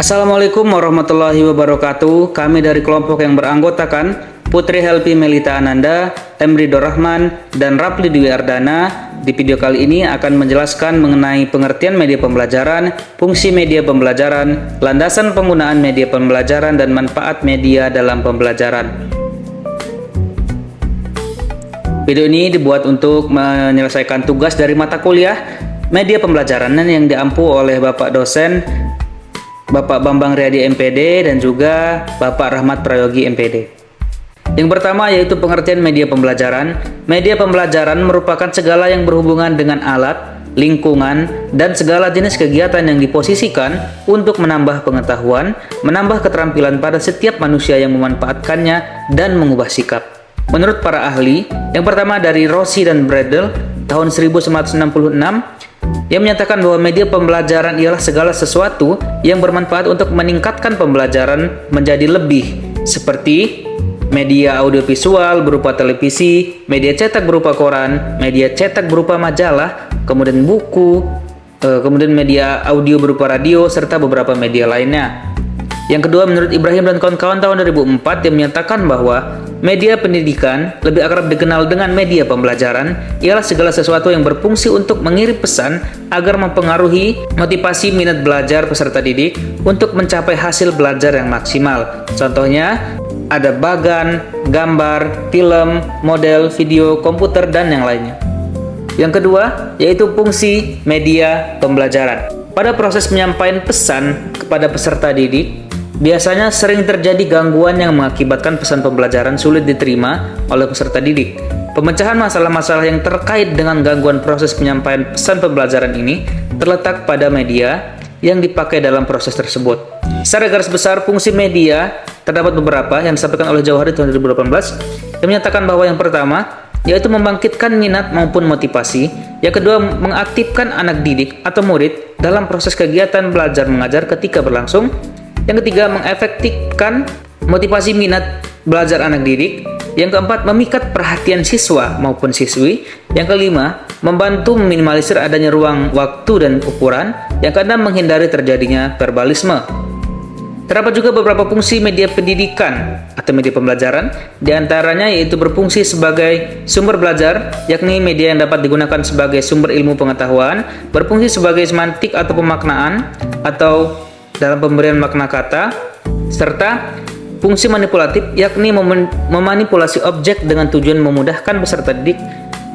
Assalamualaikum warahmatullahi wabarakatuh. Kami dari kelompok yang beranggotakan Putri Helpi Melita Ananda, Emrido Rahman, dan Rapli Dwi Ardana. Di video kali ini akan menjelaskan mengenai pengertian media pembelajaran, fungsi media pembelajaran, landasan penggunaan media pembelajaran, dan manfaat media dalam pembelajaran. Video ini dibuat untuk menyelesaikan tugas dari mata kuliah media pembelajaran yang diampu oleh Bapak dosen Bapak Bambang Riyadi MPD dan juga Bapak Rahmat Prayogi MPD. Yang pertama yaitu pengertian media pembelajaran. Media pembelajaran merupakan segala yang berhubungan dengan alat, lingkungan, dan segala jenis kegiatan yang diposisikan untuk menambah pengetahuan, menambah keterampilan pada setiap manusia yang memanfaatkannya, dan mengubah sikap. Menurut para ahli, yang pertama dari Rossi dan Bradel tahun 1966, yang menyatakan bahwa media pembelajaran ialah segala sesuatu yang bermanfaat untuk meningkatkan pembelajaran menjadi lebih, seperti media audiovisual berupa televisi, media cetak berupa koran, media cetak berupa majalah, kemudian buku, kemudian media audio berupa radio, serta beberapa media lainnya. Yang kedua, menurut Ibrahim dan kawan-kawan tahun 2004, yang menyatakan bahwa media pendidikan, lebih akrab dikenal dengan media pembelajaran, ialah segala sesuatu yang berfungsi untuk mengirim pesan agar mempengaruhi motivasi minat belajar peserta didik untuk mencapai hasil belajar yang maksimal. Contohnya, ada bagan, gambar, film, model, video, komputer, dan yang lainnya. Yang kedua, yaitu fungsi media pembelajaran. Pada proses penyampaian pesan kepada peserta didik, biasanya sering terjadi gangguan yang mengakibatkan pesan pembelajaran sulit diterima oleh peserta didik. Pemecahan masalah-masalah yang terkait dengan gangguan proses penyampaian pesan pembelajaran ini terletak pada media yang dipakai dalam proses tersebut. Secara garis besar, fungsi media terdapat beberapa yang disampaikan oleh Jauhari tahun 2018, yang menyatakan bahwa yang pertama yaitu membangkitkan minat maupun motivasi, yang kedua mengaktifkan anak didik atau murid dalam proses kegiatan belajar mengajar ketika berlangsung, yang ketiga mengefektifkan motivasi minat belajar anak didik, yang keempat memikat perhatian siswa maupun siswi, yang kelima membantu meminimalisir adanya ruang waktu dan ukuran, yang keenam menghindari terjadinya verbalisme. Terdapat juga beberapa fungsi media pendidikan atau media pembelajaran, diantaranya yaitu berfungsi sebagai sumber belajar, yakni media yang dapat digunakan sebagai sumber ilmu pengetahuan, berfungsi sebagai semantik atau pemaknaan atau dalam pemberian makna kata, serta fungsi manipulatif, yakni memanipulasi objek dengan tujuan memudahkan peserta didik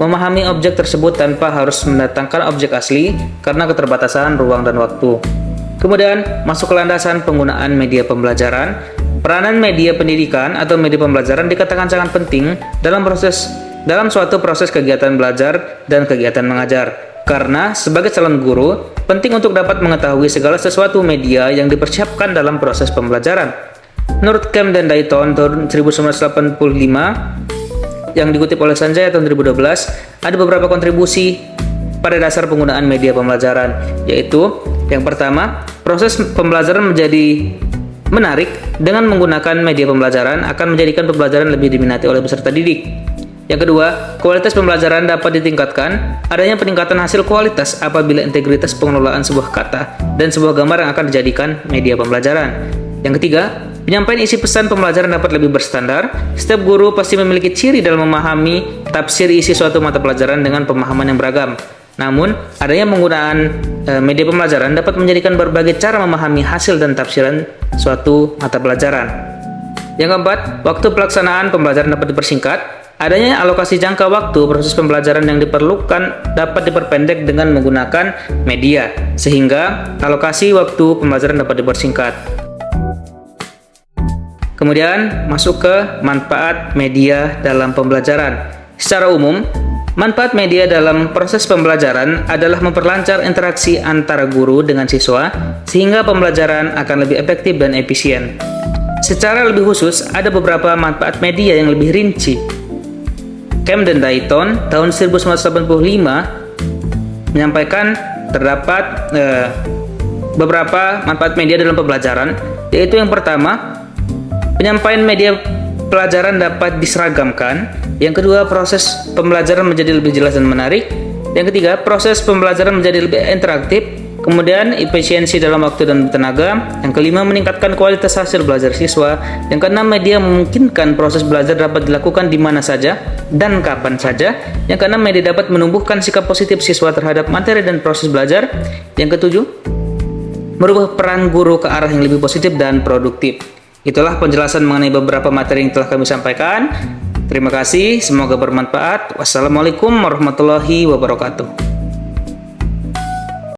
memahami objek tersebut tanpa harus mendatangkan objek asli karena keterbatasan ruang dan waktu. Kemudian masuk ke landasan penggunaan media pembelajaran. Peranan media pendidikan atau media pembelajaran dikatakan sangat penting dalam suatu proses kegiatan belajar dan kegiatan mengajar. Karena sebagai calon guru, penting untuk dapat mengetahui segala sesuatu media yang dipersiapkan dalam proses pembelajaran. Menurut Kemp dan Dayton tahun 1985, yang dikutip oleh Sanjaya tahun 2012, ada beberapa kontribusi pada dasar penggunaan media pembelajaran, yaitu yang pertama, proses pembelajaran menjadi menarik dengan menggunakan media pembelajaran akan menjadikan pembelajaran lebih diminati oleh peserta didik. Yang kedua, kualitas pembelajaran dapat ditingkatkan. Adanya peningkatan hasil kualitas apabila integritas pengelolaan sebuah kata dan sebuah gambar yang akan dijadikan media pembelajaran. Yang ketiga, penyampaian isi pesan pembelajaran dapat lebih berstandar. Setiap guru pasti memiliki ciri dalam memahami tafsir isi suatu mata pelajaran dengan pemahaman yang beragam. Namun, adanya penggunaan media pembelajaran dapat menjadikan berbagai cara memahami hasil dan tafsiran suatu mata pelajaran. Yang keempat, waktu pelaksanaan pembelajaran dapat dipersingkat. Adanya alokasi jangka waktu proses pembelajaran yang diperlukan dapat diperpendek dengan menggunakan media, sehingga alokasi waktu pembelajaran dapat dipersingkat. Kemudian masuk ke manfaat media dalam pembelajaran. Secara umum, manfaat media dalam proses pembelajaran adalah memperlancar interaksi antara guru dengan siswa, sehingga pembelajaran akan lebih efektif dan efisien. Secara lebih khusus, ada beberapa manfaat media yang lebih rinci. Kemp dan Dayton tahun 1985 menyampaikan terdapat beberapa manfaat media dalam pembelajaran, yaitu yang pertama, penyampaian media pelajaran dapat diseragamkan. Yang kedua, proses pembelajaran menjadi lebih jelas dan menarik. Yang ketiga, proses pembelajaran menjadi lebih interaktif. Kemudian efisiensi dalam waktu dan tenaga. Yang kelima, meningkatkan kualitas hasil belajar siswa. Yang keenam, media memungkinkan proses belajar dapat dilakukan di mana saja dan kapan saja. Yang keenam, media dapat menumbuhkan sikap positif siswa terhadap materi dan proses belajar. Yang ketujuh, merubah peran guru ke arah yang lebih positif dan produktif. Itulah penjelasan mengenai beberapa materi yang telah kami sampaikan. Terima kasih, semoga bermanfaat. Wassalamualaikum warahmatullahi wabarakatuh.